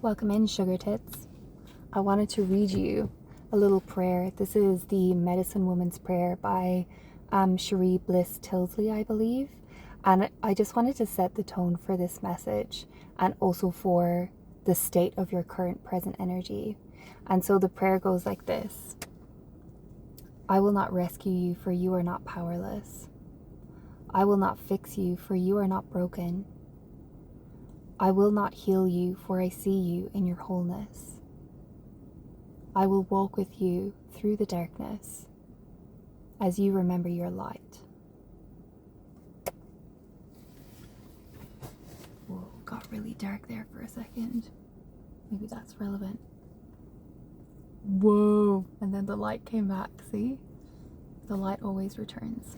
Welcome in, Sugar Tits. I wanted to read you a little prayer. This is the Medicine Woman's Prayer by Cherie Bliss Tilsley, I believe. And I just wanted to set the tone for this message and also for the state of your current present energy. And so the prayer goes like this. I will not rescue you, for you are not powerless. I will not fix you, for you are not broken. I will not heal you, for I see you in your wholeness. I will walk with you through the darkness as you remember your light. Whoa, got really dark there for a second. Maybe that's relevant. Whoa, and then the light came back, see? The light always returns.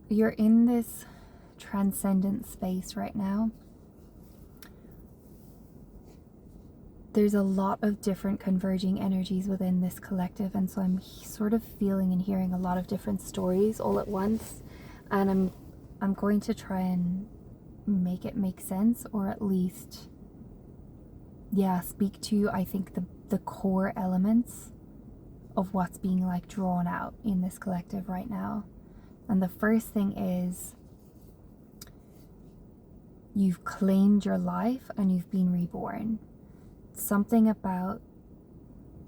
You're in this transcendent space right now. There's a lot of different converging energies within this collective, and so I'm sort of feeling and hearing a lot of different stories all at once, and I'm going to try and make it make sense, or at least speak to, I think, the core elements of what's being like drawn out in this collective right now. And the first thing is, you've claimed your life and you've been reborn. Something about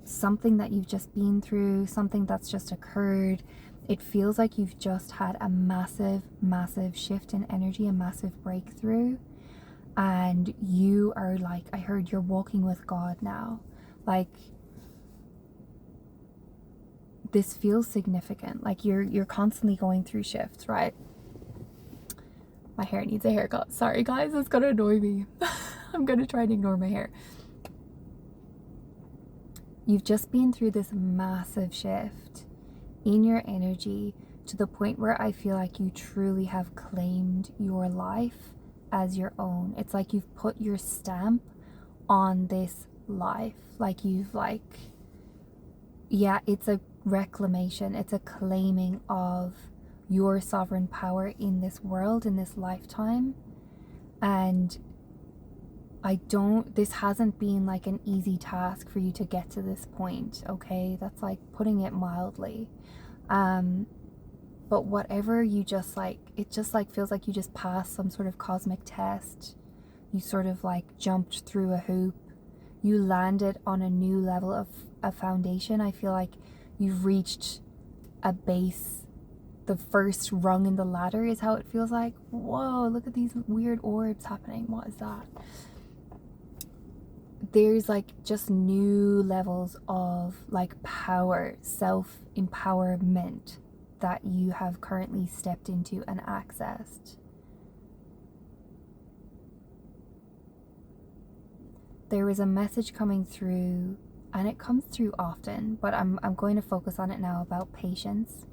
something that you've just been through, something that's just occurred. It feels like you've just had a massive, massive shift in energy, a massive breakthrough. And you are like, I heard you're walking with God now. Like, this feels significant. Like you're constantly going through shifts, right? My hair needs a haircut. Sorry guys, it's gonna annoy me. I'm gonna try and ignore my hair. You've just been through this massive shift in your energy to the point where I feel like you truly have claimed your life as your own. It's like you've put your stamp on this life. Like you've it's a reclamation. It's a claiming of your sovereign power in this world, in this lifetime. And this hasn't been like an easy task for you to get to this point, okay? That's like putting it mildly. But whatever you just like, it just like feels like you just passed some sort of cosmic test. You sort of like jumped through a hoop. You landed on a new level of a foundation. I feel like you've reached a base. The first rung in the ladder is how it feels like. Whoa, look at these weird orbs happening. What is that? There's like just new levels of like power, self-empowerment that you have currently stepped into and accessed. There is a message coming through, and it comes through often, but I'm going to focus on it now, about patience.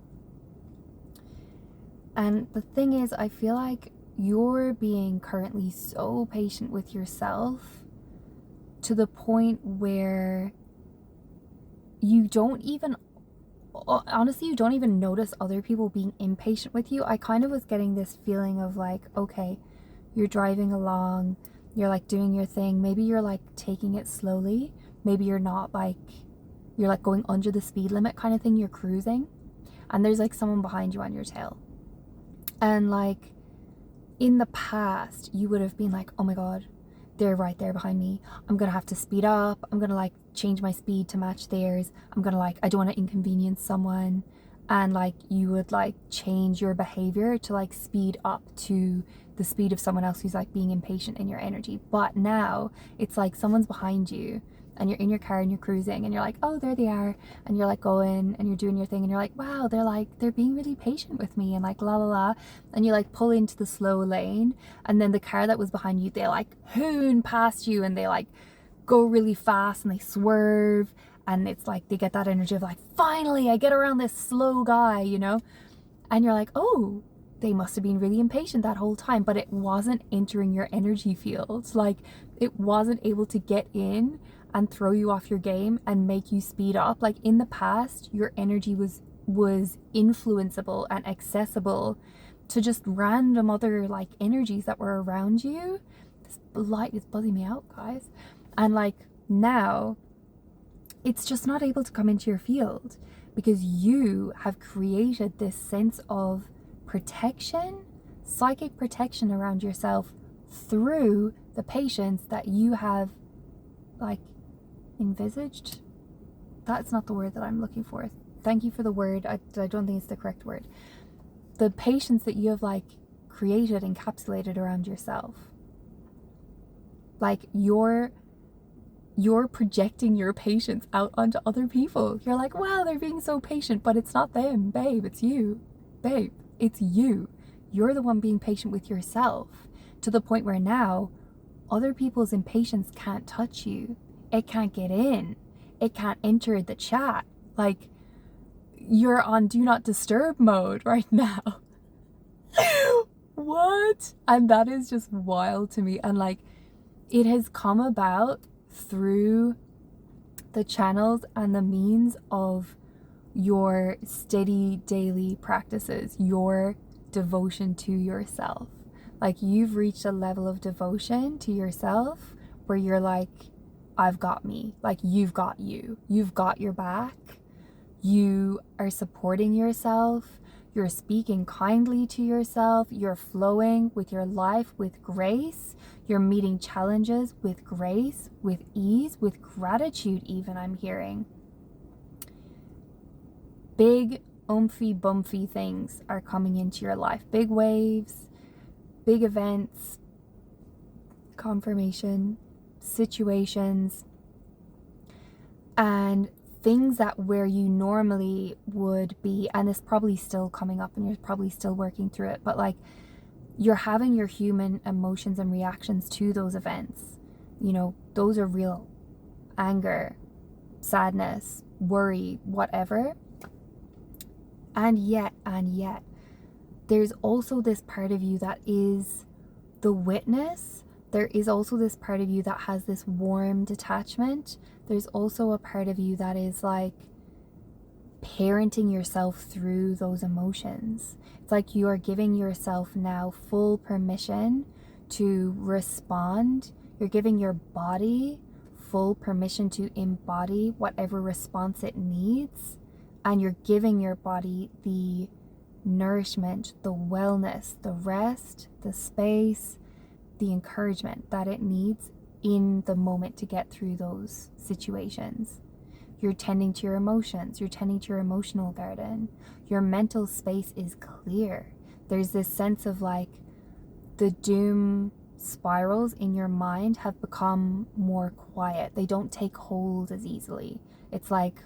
And the thing is, I feel like you're being currently so patient with yourself to the point where you don't even notice other people being impatient with you. I kind of was getting this feeling of like, okay, you're driving along, you're like doing your thing, maybe you're like taking it slowly, maybe you're not, like you're like going under the speed limit kind of thing, you're cruising, and there's like someone behind you on your tail. And like in the past you would have been like, oh my god, they're right there behind me, I'm gonna have to speed up, I'm gonna like change my speed to match theirs, I'm gonna like, I don't want to inconvenience someone. And like you would like change your behavior to like speed up to the speed of someone else who's like being impatient in your energy. But now it's like someone's behind you and you're in your car and you're cruising and you're like, oh, there they are, and you're like going and you're doing your thing and you're like, wow, they're being really patient with me, and like la la la, and you like pull into the slow lane, and then the car that was behind you, they like hoon past you and they like go really fast and they swerve, and it's like they get that energy of like, finally I get around this slow guy, you know? And you're like, oh, they must have been really impatient that whole time, but it wasn't entering your energy fields. Like it wasn't able to get in and throw you off your game and make you speed up. Like in the past, your energy was was influenceable and accessible to just random other like energies that were around you. This light is buzzing me out, guys. And like now it's just not able to come into your field because you have created this sense of protection, psychic protection around yourself through the patience that you have like envisaged. That's not the word that I'm looking for. Thank you for the word. I don't think it's the correct word. The patience that you have like created, encapsulated around yourself. Like you're projecting your patience out onto other people. You're like, wow, they're being so patient, but it's not them, babe, it's you. Babe, it's you. You're the one being patient with yourself to the point where now other people's impatience can't touch you. It can't get in. It can't enter the chat. Like, you're on do not disturb mode right now. What? And that is just wild to me. And like, it has come about through the channels and the means of your steady daily practices, your devotion to yourself. Like, you've reached a level of devotion to yourself where you're like, I've got me. Like, you've got you. You've got your back. You are supporting yourself. You're speaking kindly to yourself. You're flowing with your life with grace. You're meeting challenges with grace, with ease, with gratitude even, I'm hearing. Big, oomphy, bumphy things are coming into your life. Big waves, big events, confirmation, situations, and things that where you normally would be, and it's probably still coming up and you're probably still working through it, but like you're having your human emotions and reactions to those events. You know, those are real. Anger, sadness, worry, whatever. And yet, there's also this part of you that is the witness. There is also this part of you that has this warm detachment. There's also a part of you that is like parenting yourself through those emotions. It's like you are giving yourself now full permission to respond. You're giving your body full permission to embody whatever response it needs. And you're giving your body the nourishment, the wellness, the rest, the space, the encouragement that it needs in the moment to get through those situations. You're tending to your emotions. You're tending to your emotional garden. Your mental space is clear. There's this sense of like the doom spirals in your mind have become more quiet. They don't take hold as easily. It's like,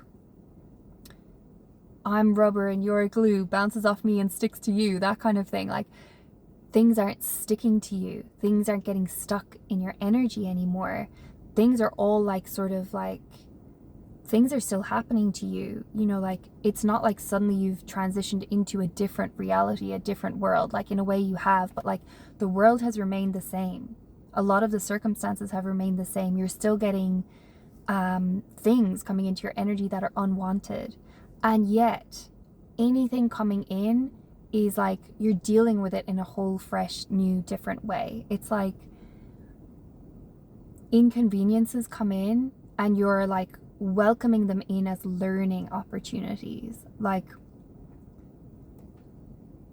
I'm rubber and you're glue, bounces off me and sticks to you, that kind of thing. Like, things aren't sticking to you. Things aren't getting stuck in your energy anymore. Things are all like sort of like, things are still happening to you. You know, like, it's not like suddenly you've transitioned into a different reality, a different world. Like, in a way you have, but like the world has remained the same. A lot of the circumstances have remained the same. You're still getting things coming into your energy that are unwanted. And yet, anything coming in is like you're dealing with it in a whole fresh, new, different way. It's like inconveniences come in and you're like welcoming them in as learning opportunities. Like,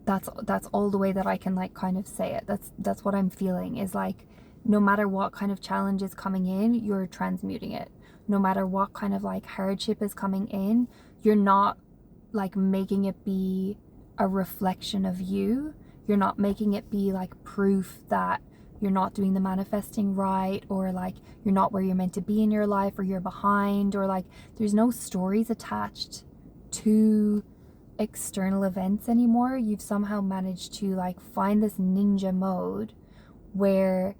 that's all the way that I can like kind of say it. That's what I'm feeling, is like no matter what kind of challenge is coming in, you're transmuting it. No matter what kind of like hardship is coming in, you're not like making it be a reflection of you. You're not making it be like proof that you're not doing the manifesting right, or like you're not where you're meant to be in your life, or you're behind, or like there's no stories attached to external events anymore. You've somehow managed to like find this ninja mode where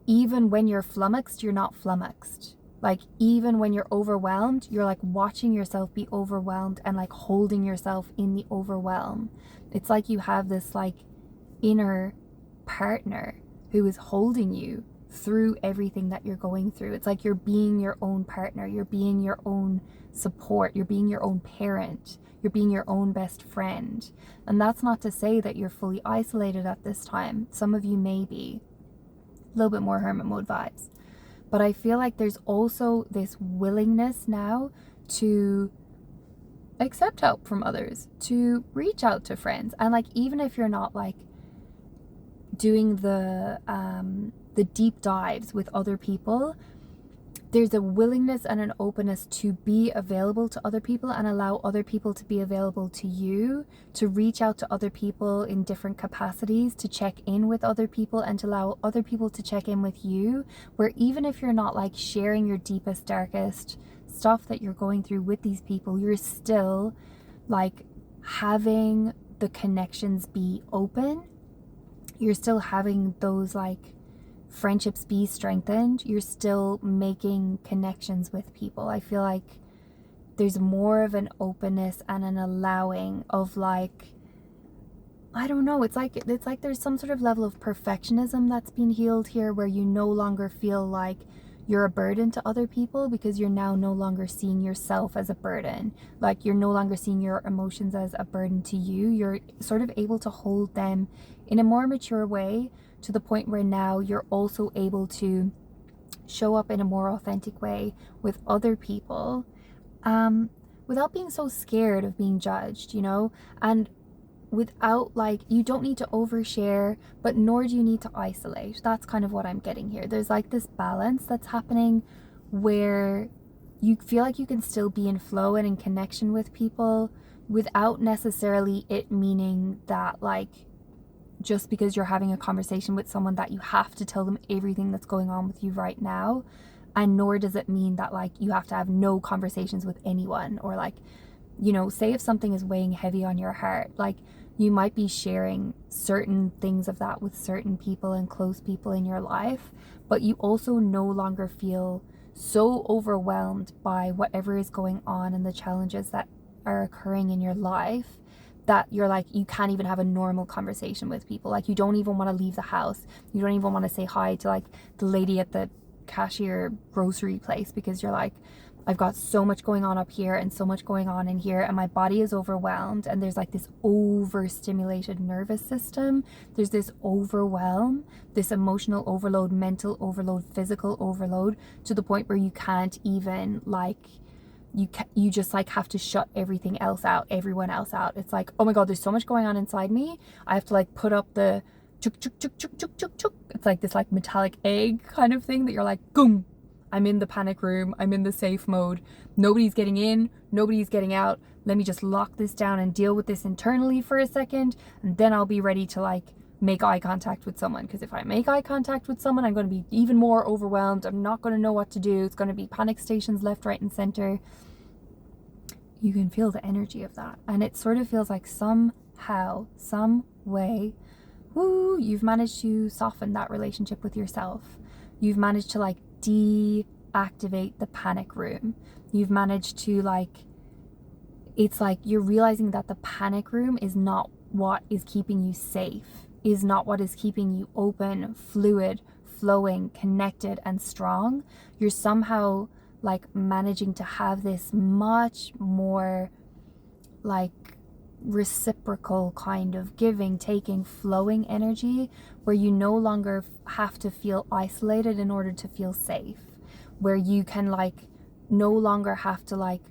even when you're flummoxed, you're not flummoxed. Like, even when you're overwhelmed, you're like watching yourself be overwhelmed and like holding yourself in the overwhelm. It's like you have this like inner partner who is holding you through everything that you're going through. It's like you're being your own partner, you're being your own support, you're being your own parent, you're being your own best friend. And that's not to say that you're fully isolated at this time. Some of you may be a little bit more hermit mode vibes. But I feel like there's also this willingness now to accept help from others, to reach out to friends. And like, even if you're not like doing the deep dives with other people, there's a willingness and an openness to be available to other people and allow other people to be available to you, to reach out to other people in different capacities, to check in with other people and to allow other people to check in with you, where even if you're not like sharing your deepest, darkest stuff that you're going through with these people, you're still like having the connections be open. You're still having those like friendships be strengthened. You're still making connections with people. I feel like there's more of an openness and an allowing of like, I don't know, it's like there's some sort of level of perfectionism that's been healed here, where you no longer feel like you're a burden to other people, because you're now no longer seeing yourself as a burden. Like, you're no longer seeing your emotions as a burden to you. You're sort of able to hold them in a more mature way, to the point where now you're also able to show up in a more authentic way with other people, without being so scared of being judged, you know, and without like, you don't need to overshare, but nor do you need to isolate. That's kind of what I'm getting here. There's like this balance that's happening where you feel like you can still be in flow and in connection with people without necessarily it meaning that like, just because you're having a conversation with someone, that you have to tell them everything that's going on with you right now. And nor does it mean that like you have to have no conversations with anyone, or like, you know, say if something is weighing heavy on your heart, like you might be sharing certain things of that with certain people and close people in your life, but you also no longer feel so overwhelmed by whatever is going on and the challenges that are occurring in your life, that you're like, you can't even have a normal conversation with people. Like, you don't even want to leave the house. You don't even want to say hi to like the lady at the cashier grocery place, because you're like, I've got so much going on up here and so much going on in here, and my body is overwhelmed, and there's like this overstimulated nervous system. There's this overwhelm, this emotional overload, mental overload, physical overload, to the point where you can't even like, you just like have to shut everything else out, everyone else out. It's like, oh my god, there's so much going on inside me. I have to like put up the chuk chuk chuk chuk chuk chuk chuk. It's like this like metallic egg kind of thing that you're like, boom, I'm in the panic room, I'm in the safe mode. Nobody's getting in, nobody's getting out. Let me just lock this down and deal with this internally for a second, and then I'll be ready to like make eye contact with someone. Because if I make eye contact with someone, I'm going to be even more overwhelmed. I'm not going to know what to do. It's going to be panic stations left, right, and center. You can feel the energy of that, and it sort of feels like somehow, some way, woo, you've managed to soften that relationship with yourself. You've managed to like deactivate the panic room. You've managed to like, it's like you're realizing that the panic room is not what is keeping you safe, is not what is keeping you open, fluid, flowing, connected, and strong. You're somehow like managing to have this much more like reciprocal kind of giving, taking, flowing energy, where you no longer have to feel isolated in order to feel safe, where you can like no longer have to like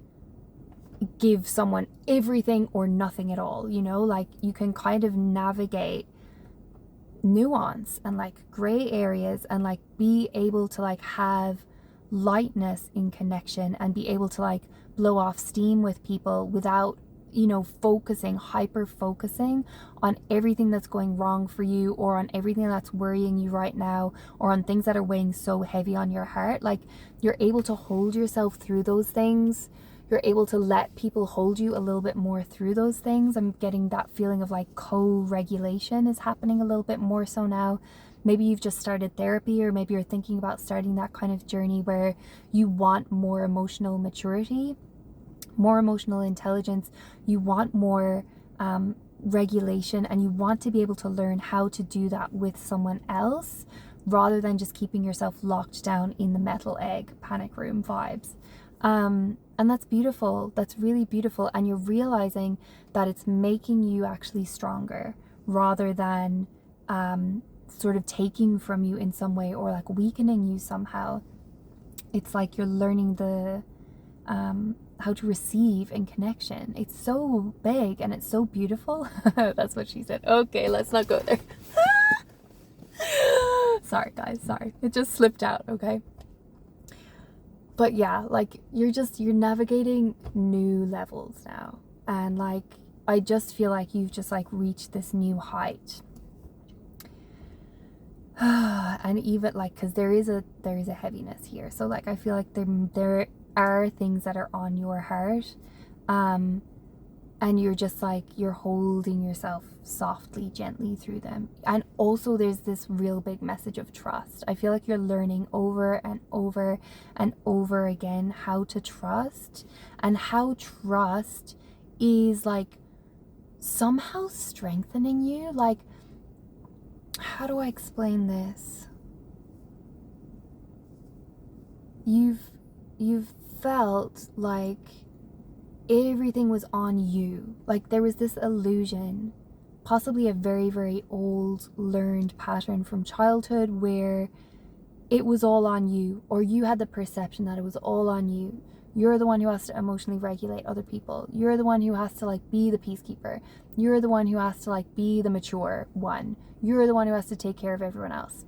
give someone everything or nothing at all, you know, like you can kind of navigate nuance and like gray areas, and like be able to like have lightness in connection, and be able to like blow off steam with people without, you know, hyper focusing on everything that's going wrong for you, or on everything that's worrying you right now, or on things that are weighing so heavy on your heart. Like, you're able to hold yourself through those things. You're able to let people hold you a little bit more through those things. I'm getting that feeling of like co-regulation is happening a little bit more so now. Maybe you've just started therapy, or maybe you're thinking about starting that kind of journey where you want more emotional maturity, more emotional intelligence. You want more regulation, and you want to be able to learn how to do that with someone else, rather than just keeping yourself locked down in the metal egg panic room vibes. And that's beautiful. That's really beautiful. And you're realizing that it's making you actually stronger rather than sort of taking from you in some way or like weakening you somehow. It's like you're learning the how to receive in connection. It's so big and it's so beautiful. That's what she said. Okay, let's not go there. Sorry guys, sorry. It just slipped out, okay? But yeah, like you're navigating new levels now. And like, I just feel like you've just like reached this new height. And even like, cause there is a heaviness here. So like, I feel like there are things that are on your heart. And you're just like, you're holding yourself softly, gently through them. And also there's this real big message of trust. I feel like you're learning over and over and over again how to trust, and how trust is like somehow strengthening you. Like, how do I explain this? You've felt like everything was on you. Like there was this illusion, possibly a very, very old learned pattern from childhood where it was all on you, or you had the perception that it was all on you. You're the one who has to emotionally regulate other people. You're the one who has to like be the peacekeeper. You're the one who has to like be the mature one. You're the one who has to take care of everyone else.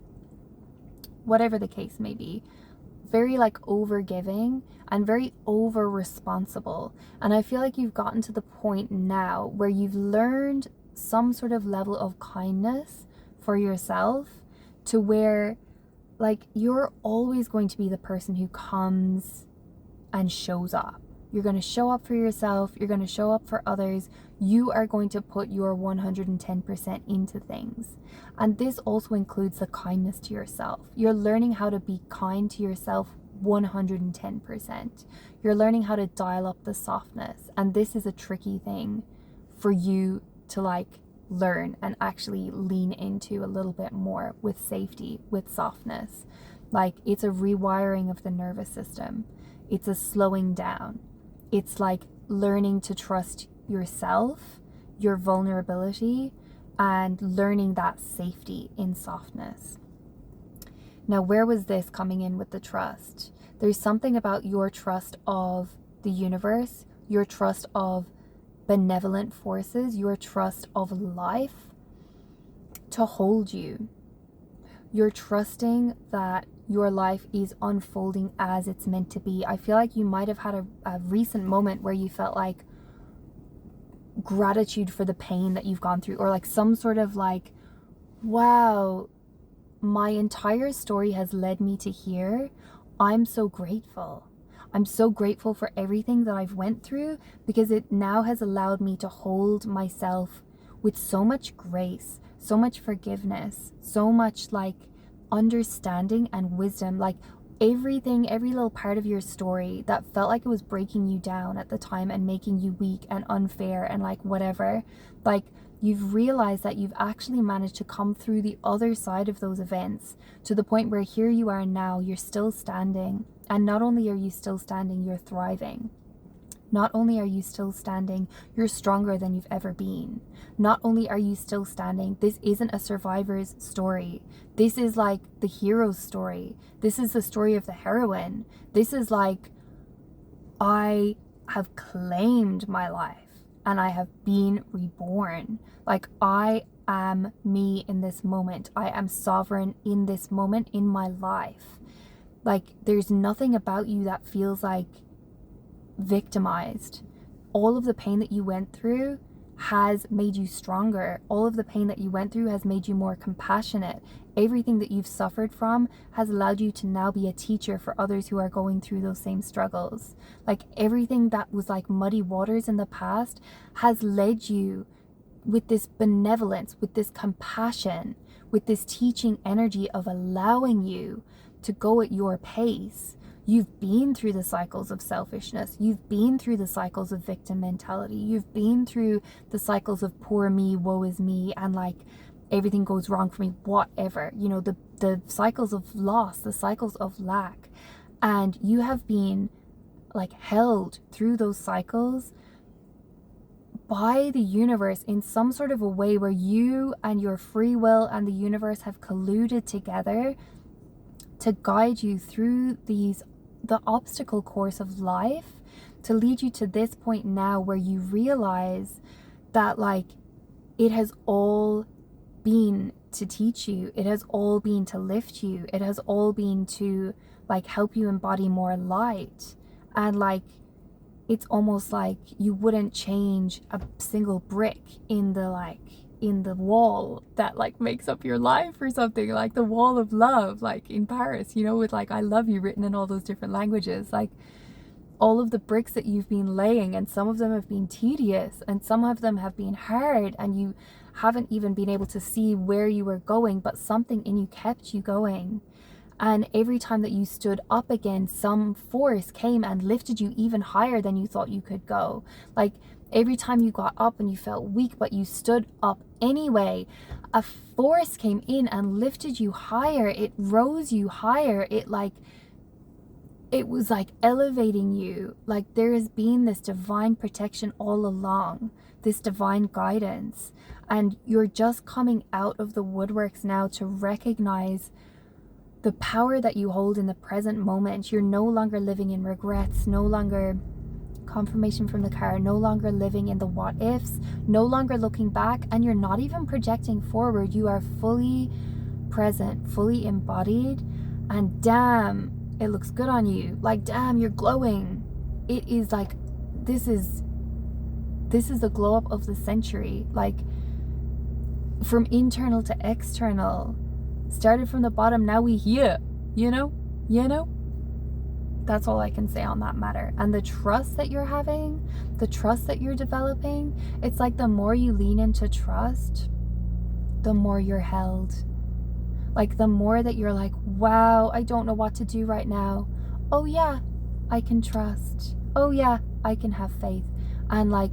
Whatever the case may be. Very like over-giving and very over-responsible. And I feel like you've gotten to the point now where you've learned some sort of level of kindness for yourself, to where like you're always going to be the person who comes and shows up. You're going to show up for yourself. You're going to show up for others. You are going to put your 110% into things. And this also includes the kindness to yourself. You're learning how to be kind to yourself 110%. You're learning how to dial up the softness. And this is a tricky thing for you to like learn and actually lean into a little bit more, with safety, with softness. Like it's a rewiring of the nervous system. It's a slowing down. It's like learning to trust yourself, your vulnerability, and learning that safety in softness. Now, where was this coming in with the trust? There's something about your trust of the universe, your trust of benevolent forces, your trust of life to hold you. You're trusting that your life is unfolding as it's meant to be. I feel like you might have had a recent moment where you felt like gratitude for the pain that you've gone through, or like some sort of like, wow, my entire story has led me to here. I'm so grateful. I'm so grateful for everything that I've went through, because it now has allowed me to hold myself with so much grace, so much forgiveness, so much like understanding and wisdom. Like everything, every little part of your story that felt like it was breaking you down at the time and making you weak and unfair and like whatever, like you've realized that you've actually managed to come through the other side of those events to the point where here you are now, you're still standing. And not only are you still standing, you're thriving. Not only are you still standing, you're stronger than you've ever been. Not only are you still standing, this isn't a survivor's story. This is like the hero's story. This is the story of the heroine. This is like, I have claimed my life and I have been reborn. Like I am me in this moment. I am sovereign in this moment in my life. Like there's nothing about you that feels like victimized. All of the pain that you went through has made you stronger. All of the pain that you went through has made you more compassionate. Everything that you've suffered from has allowed you to now be a teacher for others who are going through those same struggles. Like everything that was like muddy waters in the past has led you with this benevolence, with this compassion, with this teaching energy of allowing you to go at your pace. You've been through the cycles of selfishness. You've been through the cycles of victim mentality. You've been through the cycles of poor me, woe is me, and like everything goes wrong for me, whatever, you know, the cycles of loss, the cycles of lack. And you have been like held through those cycles by the universe in some sort of a way where you and your free will and the universe have colluded together to guide you through the obstacle course of life, to lead you to this point now where you realize that like it has all been to teach you, it has all been to lift you, it has all been to like help you embody more light. And like it's almost like you wouldn't change a single brick in the wall that like makes up your life or something, like the wall of love, like in Paris, you know, with like I love you written in all those different languages. Like all of the bricks that you've been laying, and some of them have been tedious and some of them have been hard, and you haven't even been able to see where you were going, but something in you kept you going. And every time that you stood up again, some force came and lifted you even higher than you thought you could go. Like every time you got up and you felt weak, but you stood up anyway, a force came in and lifted you higher. It rose you higher. It was like elevating you. Like there has been this divine protection all along, this divine guidance. And you're just coming out of the woodworks now to recognize the power that you hold in the present moment. You're no longer living in regrets, no longer confirmation from the car, no longer living in the what ifs, no longer looking back, and you're not even projecting forward. You are fully present, fully embodied, and damn, it looks good on you. Like damn, you're glowing. It is like this is the glow up of the century. Like from internal to external. Started from the bottom, now we here, you know? That's all I can say on that matter. And the trust that you're having, the trust that you're developing, it's like the more you lean into trust, the more you're held. Like the more that you're like, wow, I don't know what to do right now. Oh yeah, I can trust. Oh yeah, I can have faith. And like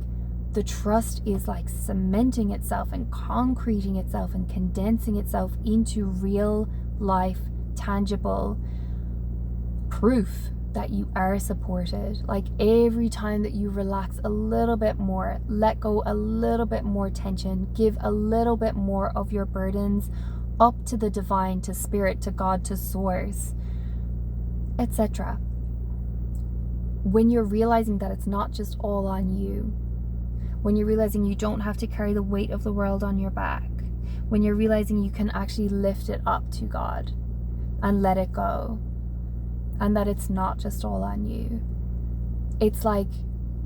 the trust is like cementing itself and concreting itself and condensing itself into real life, tangible proof that you are supported. Like every time that you relax a little bit more, let go a little bit more tension, give a little bit more of your burdens up to the divine, to spirit, to God, to source, etc. When you're realizing that it's not just all on you, when you're realizing you don't have to carry the weight of the world on your back, when you're realizing you can actually lift it up to God and let it go, and that it's not just all on you, it's like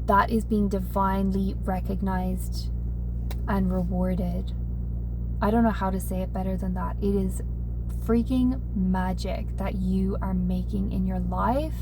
that is being divinely recognized and rewarded. I don't know how to say it better than that. It is freaking magic that you are making in your life.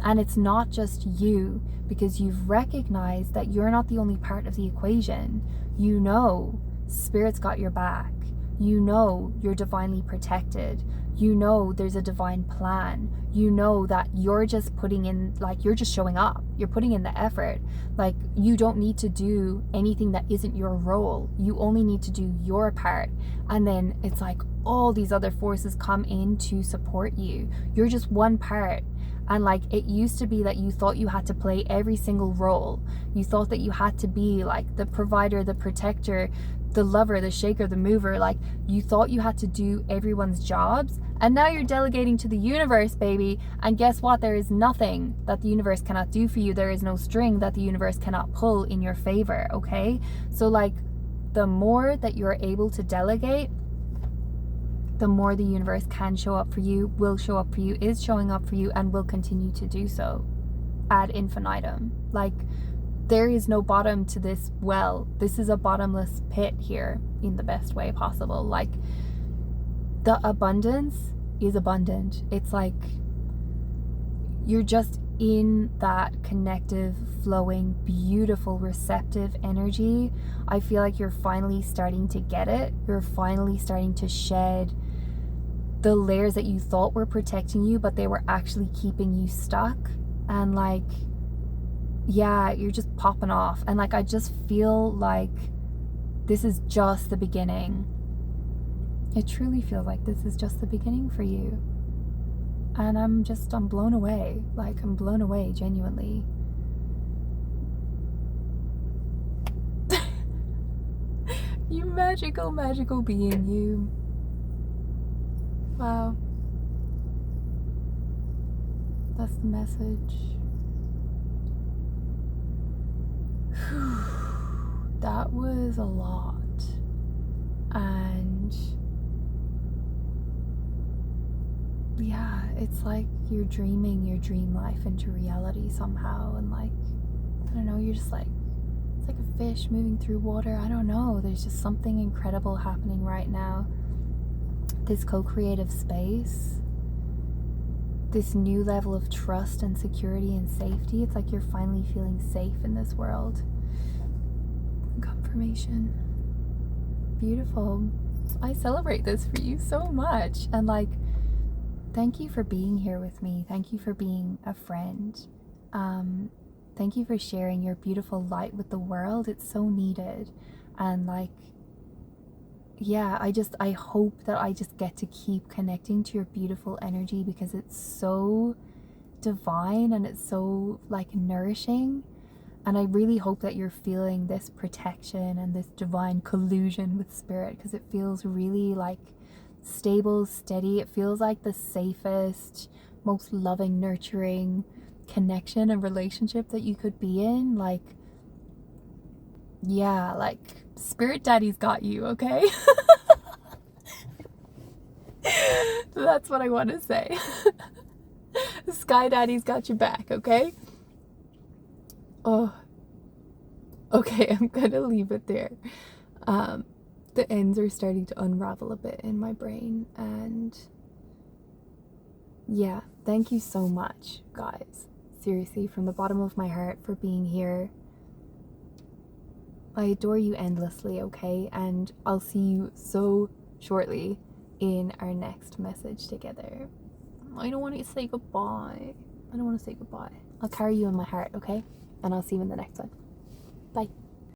And it's not just you, because you've recognized that you're not the only part of the equation. You know, Spirit's got your back. You know, you're divinely protected. You know, there's a divine plan. You know that you're just putting in, like, you're just showing up. You're putting in the effort. Like, you don't need to do anything that isn't your role. You only need to do your part. And then it's like all these other forces come in to support you. You're just one part. And like it used to be that you thought you had to play every single role. You thought that you had to be like the provider, the protector, the lover, the shaker, the mover. Like you thought you had to do everyone's jobs. And now you're delegating to the universe, baby. And guess what? There is nothing that the universe cannot do for you. There is no string that the universe cannot pull in your favor, okay? So like the more that you're able to delegate, the more the universe can show up for you, will show up for you, is showing up for you, and will continue to do so ad infinitum. Like, there is no bottom to this well. This is a bottomless pit here in the best way possible. Like, the abundance is abundant. It's like you're just in that connective, flowing, beautiful, receptive energy. I feel like you're finally starting to get it. You're finally starting to shed the layers that you thought were protecting you, but they were actually keeping you stuck. And like, yeah, you're just popping off. And like, I just feel like this is just the beginning. It truly feels like this is just the beginning for you. And I'm blown away. Like, I'm blown away, genuinely. You magical, magical being, you. Wow. That's the message. That was a lot. And yeah, it's like you're dreaming your dream life into reality somehow. And like, I don't know, you're just like, it's like a fish moving through water. I don't know. There's just something incredible happening right now. This co-creative space, this new level of trust and security and safety. It's like you're finally feeling safe in this world. Confirmation. Beautiful. I celebrate this for you so much. And like, thank you for being here with me. Thank you for being a friend. Thank you for sharing your beautiful light with the world. It's so needed. And like, yeah, I hope that I just get to keep connecting to your beautiful energy, because it's so divine and it's so like nourishing. And I really hope that you're feeling this protection and this divine collusion with spirit, because it feels really like stable, steady. It feels like the safest, most loving, nurturing connection and relationship that you could be in. Like, yeah, like spirit daddy's got you, okay? That's what I want to say. Sky daddy's got your back, okay? Oh, okay, I'm gonna leave it there. The ends are starting to unravel a bit in my brain, and yeah, thank you so much, guys. Seriously, from the bottom of my heart, for being here. I adore you endlessly, okay? And I'll see you so shortly in our next message together. I don't want to say goodbye. I'll carry you in my heart, okay? And I'll see you in the next one. Bye.